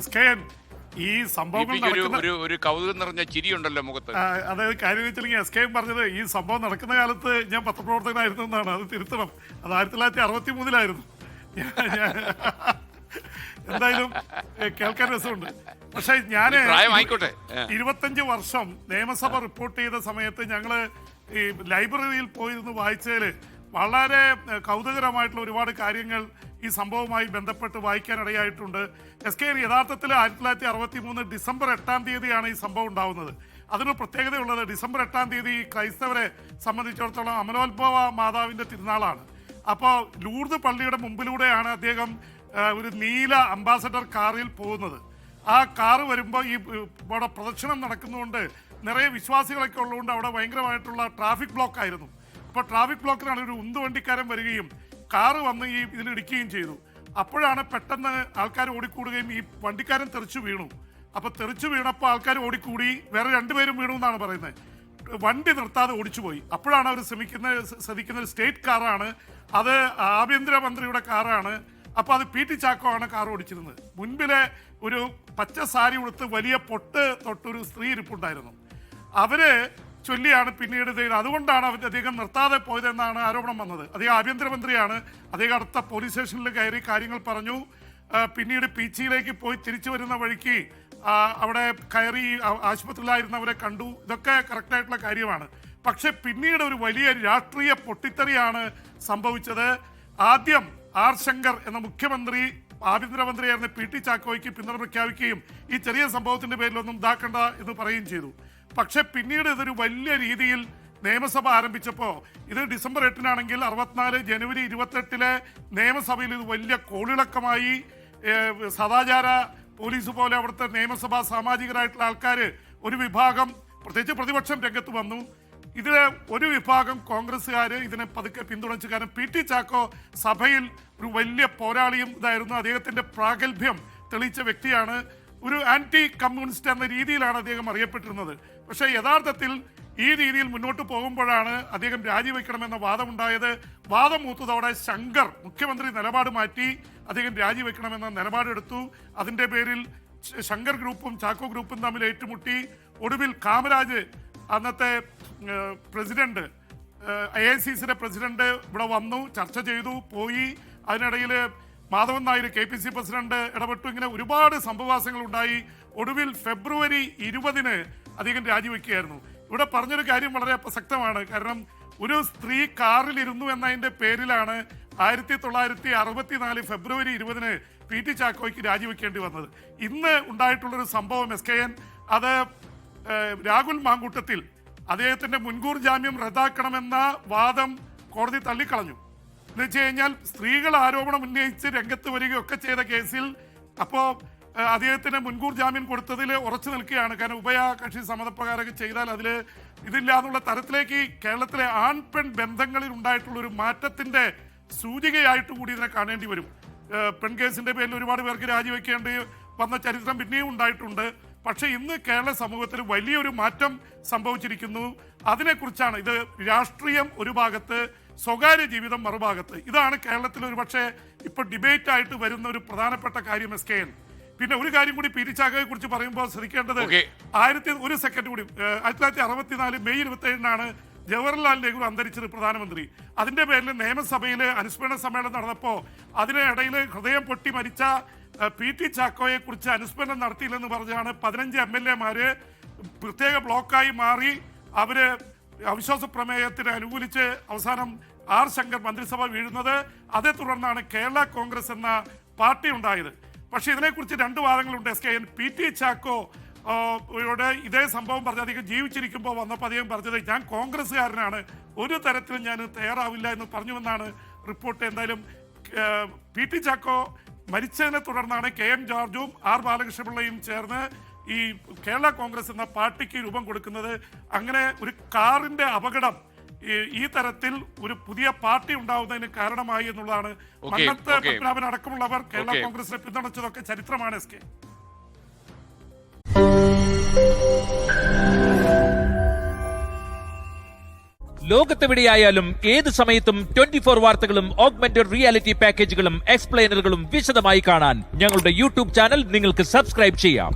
SKN ഈ സംഭവങ്ങൾ ഒരു കൗതുകം നിറഞ്ഞ ചിരിയുണ്ടല്ലോ മുഖത്ത്. അതായത് കാര്യം വെച്ചില്ലെങ്കിൽ SKN പറഞ്ഞത് ഈ സംഭവം നടക്കുന്ന കാലത്ത് ഞാൻ പത്രപ്രവർത്തകനായിരുന്നു എന്നാണ്. അത് തിരുത്തണം. അത് 1963 എന്തായാലും കേൾക്കാൻ രസമുണ്ട്. പക്ഷെ ഞാൻ 25 വർഷം നിയമസഭ റിപ്പോർട്ട് ചെയ്ത സമയത്ത് ഞങ്ങള് ഈ ലൈബ്രറിയിൽ പോയിരുന്ന് വായിച്ചതിൽ വളരെ കൗതുകരമായിട്ടുള്ള ഒരുപാട് കാര്യങ്ങൾ ഈ സംഭവവുമായി ബന്ധപ്പെട്ട് വായിക്കാനിടയായിട്ടുണ്ട്. SKN യഥാർത്ഥത്തിൽ 1963 ഡിസംബർ 8 ഈ സംഭവം ഉണ്ടാവുന്നത്. അതിനൊരു പ്രത്യേകതയുള്ളത്, ഡിസംബർ 8 ക്രൈസ്തവരെ സംബന്ധിച്ചിടത്തോളം അമലോത്ഭവ മാതാവിൻ്റെ തിരുനാളാണ്. അപ്പോൾ ലൂർദ് പള്ളിയുടെ മുമ്പിലൂടെയാണ് അദ്ദേഹം ഒരു നീല അംബാസഡർ കാറിൽ പോകുന്നത്. ആ കാറ് വരുമ്പോൾ ഈ ഇവിടെ പ്രദക്ഷിണം നടക്കുന്നതുകൊണ്ട് നിറയെ വിശ്വാസികളൊക്കെ ഉള്ളതുകൊണ്ട് അവിടെ ഭയങ്കരമായിട്ടുള്ള ട്രാഫിക് ബ്ലോക്ക് ആയിരുന്നു. അപ്പോൾ ട്രാഫിക് ബ്ലോക്കിലാണ് ഒരു ഉന്തുവണ്ടിക്കാരൻ വരികയും കാറ് വന്ന് ഈ ഇതിലിടിക്കുകയും ചെയ്തു. അപ്പോഴാണ് പെട്ടെന്ന് ആൾക്കാർ ഓടിക്കൂടുകയും ഈ വണ്ടിക്കാരൻ തെറിച്ചു വീണു. അപ്പോൾ തെറിച്ചു വീണപ്പോൾ ആൾക്കാർ ഓടിക്കൂടി, വേറെ 2 പേരും വീണു എന്നാണ് പറയുന്നത്. വണ്ടി നിർത്താതെ ഓടിച്ചുപോയി. അപ്പോഴാണ് അവർ ശ്രദ്ധിക്കുന്ന സ്റ്റേറ്റ് കാറാണ്, അത് ആഭ്യന്തരമന്ത്രിയുടെ കാറാണ്. അപ്പോൾ അത് PT ചാക്കോ ആണ് കാർ ഓടിച്ചിരുന്നത്. മുൻപിലെ ഒരു പച്ച സാരി ഉടുത്ത് വലിയ പൊട്ട് തൊട്ടൊരു സ്ത്രീ ഇരിപ്പുണ്ടായിരുന്നു. അവര് ചൊല്ലിയാണ് പിന്നീട് അതുകൊണ്ടാണ് അദ്ദേഹം നിർത്താതെ പോയതെന്നാണ് ആരോപണം വന്നത്. അദ്ദേഹം ആഭ്യന്തരമന്ത്രിയാണ്. അദ്ദേഹം അടുത്ത പോലീസ് സ്റ്റേഷനിൽ കയറി കാര്യങ്ങൾ പറഞ്ഞു. പിന്നീട് പീച്ചിയിലേക്ക് പോയി തിരിച്ചു വരുന്ന വഴിക്ക് അവിടെ കയറി ആശുപത്രിയിലായിരുന്നവരെ കണ്ടു. ഇതൊക്കെ കറക്റ്റായിട്ടുള്ള കാര്യമാണ്. പക്ഷെ പിന്നീട് ഒരു വലിയ രാഷ്ട്രീയ പൊട്ടിത്തെറിയാണ് സംഭവിച്ചത്. ആദ്യം R. ശങ്കർ എന്ന മുഖ്യമന്ത്രി ആഭ്യന്തരമന്ത്രിയായിരുന്ന PT ചാക്കോയ്ക്ക് പിന്തുണ പ്രഖ്യാപിക്കുകയും ഈ ചെറിയ സംഭവത്തിന്റെ പേരിലൊന്നും ഇതാക്കണ്ട എന്ന് പറയുകയും ചെയ്തു. പക്ഷെ പിന്നീട് ഇതൊരു വലിയ രീതിയിൽ നിയമസഭ ആരംഭിച്ചപ്പോൾ, ഇത് ഡിസംബർ 8 64 ജനുവരി 28 നിയമസഭയിൽ ഇത് വലിയ കോളിളക്കമായി. സദാചാര പോലീസ് പോലെ അവിടുത്തെ നിയമസഭാ സാമാജികരായിട്ടുള്ള ആൾക്കാർ ഒരു വിഭാഗം, പ്രത്യേകിച്ച് പ്രതിപക്ഷം രംഗത്ത് വന്നു. ഇതിൽ ഒരു വിഭാഗം കോൺഗ്രസ്സുകാർ ഇതിനെ പതുക്കെ പിന്തുണച്ചു. കാരണം PT ചാക്കോ സഭയിൽ ഒരു വലിയ പോരാളിയും ഇതായിരുന്നു. അദ്ദേഹത്തിൻ്റെ പ്രാഗൽഭ്യം തെളിയിച്ച വ്യക്തിയാണ്. ഒരു ആൻറ്റി കമ്മ്യൂണിസ്റ്റ് എന്ന രീതിയിലാണ് അദ്ദേഹം അറിയപ്പെട്ടിരുന്നത്. പക്ഷേ യഥാർത്ഥത്തിൽ ഈ രീതിയിൽ മുന്നോട്ട് പോകുമ്പോഴാണ് അദ്ദേഹം രാജിവെക്കണമെന്ന വാദമുണ്ടായത്. വാദം മൂത്തതോടെ ശങ്കർ മുഖ്യമന്ത്രി നിലപാട് മാറ്റി അദ്ദേഹം രാജിവെക്കണമെന്ന നിലപാടെടുത്തു. അതിൻ്റെ പേരിൽ ശങ്കർ ഗ്രൂപ്പും ചാക്കോ ഗ്രൂപ്പും തമ്മിൽ ഏറ്റുമുട്ടി. ഒടുവിൽ കാമരാജ്, അന്നത്തെ പ്രസിഡന്റ്, AICCയുടെ പ്രസിഡന്റ് ഇവിടെ വന്നു, ചർച്ച ചെയ്തു, പോയി. അതിനിടയിൽ മാധവൻ നായർ KPC പ്രസിഡന്റ് ഇടപെട്ടു. ഇങ്ങനെ ഒരുപാട് സംഭവവാസങ്ങൾ ഉണ്ടായി. ഒടുവിൽ ഫെബ്രുവരി 20 അദ്ദേഹം രാജിവെക്കുകയായിരുന്നു. ഇവിടെ പറഞ്ഞൊരു കാര്യം വളരെ പ്രസക്തമാണ്. കാരണം ഒരു സ്ത്രീ കാറിലിരുന്നു എന്നതിൻ്റെ പേരിലാണ് 1964 ഫെബ്രുവരി 20 PT ചാക്കോയ്ക്ക് രാജിവെക്കേണ്ടി വന്നത്. ഇന്ന് ഉണ്ടായിട്ടുള്ളൊരു സംഭവം SKN, അത് രാഹുൽ മാങ്കൂട്ടത്തിൽ അദ്ദേഹത്തിൻ്റെ മുൻകൂർ ജാമ്യം റദ്ദാക്കണമെന്ന വാദം കോടതി തള്ളിക്കളഞ്ഞു. എന്ന് വെച്ച് കഴിഞ്ഞാൽ സ്ത്രീകൾ ആരോപണം ഉന്നയിച്ച് രംഗത്ത് വരികയൊക്കെ ചെയ്ത കേസിൽ അപ്പോൾ അദ്ദേഹത്തിന് മുൻകൂർ ജാമ്യം കൊടുത്തതിൽ ഉറച്ചു നിൽക്കുകയാണ്. കാരണം ഉഭയകക്ഷി സമ്മതപ്രകാരമൊക്കെ ചെയ്താൽ അതിൽ ഇതില്ല എന്നുള്ള തരത്തിലേക്ക് കേരളത്തിലെ ആൺ പെൺ ബന്ധങ്ങളിൽ ഉണ്ടായിട്ടുള്ളൊരു മാറ്റത്തിൻ്റെ സൂചികയായിട്ട് കൂടി ഇതിനെ കാണേണ്ടി വരും. പെൺകേസിൻ്റെ പേരിൽ ഒരുപാട് പേർക്ക് രാജിവെക്കേണ്ടി വന്ന ചരിത്രം പിന്നെയും ഉണ്ടായിട്ടുണ്ട്. പക്ഷേ ഇന്ന് കേരള സമൂഹത്തിൽ വലിയൊരു മാറ്റം സംഭവിച്ചിരിക്കുന്നു. അതിനെക്കുറിച്ചാണ് ഇത്. രാഷ്ട്രീയം ഒരു ഭാഗത്ത്, സ്വകാര്യ ജീവിതം മറുഭാഗത്ത്. ഇതാണ് കേരളത്തിൽ ഒരു പക്ഷേ ഇപ്പോൾ ഡിബേറ്റായിട്ട് വരുന്ന ഒരു പ്രധാനപ്പെട്ട കാര്യം SKN. പിന്നെ ഒരു കാര്യം കൂടി PT ചാക്കോയെ കുറിച്ച് പറയുമ്പോൾ ശ്രദ്ധിക്കേണ്ടത്, 1964 മെയ് 27 ജവഹർലാൽ നെഹ്റു അന്തരിച്ചത് പ്രധാനമന്ത്രി. അതിൻ്റെ പേരിൽ നിയമസഭയിൽ അനുസ്മരണ സമ്മേളനം നടന്നപ്പോൾ അതിനിടയിൽ ഹൃദയം പൊട്ടി മരിച്ച PT ചാക്കോയെ കുറിച്ച് അനുസ്മരണം നടത്തിയില്ലെന്ന് പറഞ്ഞാണ് 15 MLA പ്രത്യേക ബ്ലോക്കായി മാറി അവര് അവിശ്വാസ പ്രമേയത്തിന് അനുകൂലിച്ച് അവസാനം R. ശങ്കർ മന്ത്രിസഭ വീഴുന്നത്. അതേ തുടർന്നാണ് കേരള കോൺഗ്രസ് എന്ന പാർട്ടി ഉണ്ടായത്. പക്ഷെ ഇതിനെക്കുറിച്ച് 2 വാദങ്ങളുണ്ട് SKN. PT ചാക്കോ ഇതേ സംഭവം പറഞ്ഞ അധികം ജീവിച്ചിരിക്കുമ്പോൾ വന്നപ്പോൾ അദ്ദേഹം പറഞ്ഞത്, ഞാൻ കോൺഗ്രസ്സുകാരനാണ്, ഒരു തരത്തിലും ഞാൻ തയ്യാറാവില്ല എന്ന് പറഞ്ഞുവെന്നാണ് റിപ്പോർട്ട്. എന്തായാലും PT ചാക്കോ മരിച്ചതിനെ തുടർന്നാണ് KM ജോർജും R. ബാലകൃഷ്ണപിള്ളയും ചേർന്ന് ഈ കേരള കോൺഗ്രസ് എന്ന പാർട്ടിക്ക് രൂപം കൊടുക്കുന്നത്. അങ്ങനെ ഒരു കാറിന്റെ അപകടം ഈ തരത്തിൽ ഒരു പുതിയ പാർട്ടി ഉണ്ടാവുന്നതിന് കാരണമായി എന്നുള്ളതാണ്. മന്നത്ത് പത്മനാഭൻ അടക്കമുള്ളവർ കേരള കോൺഗ്രസിനെ പിന്തുണച്ചതൊക്കെ ചരിത്രമാണ്. SK ലോകത്തെവിടെയായാലും ഏത് സമയത്തും 24 വാർത്തകളും ഓഗ്മെന്റഡ് റിയാലിറ്റി പാക്കേജുകളും എക്സ്പ്ലെയിനറുകളും വിശദമായി കാണാൻ ഞങ്ങളുടെ യൂട്യൂബ് ചാനൽ നിങ്ങൾക്ക് സബ്സ്ക്രൈബ് ചെയ്യാം.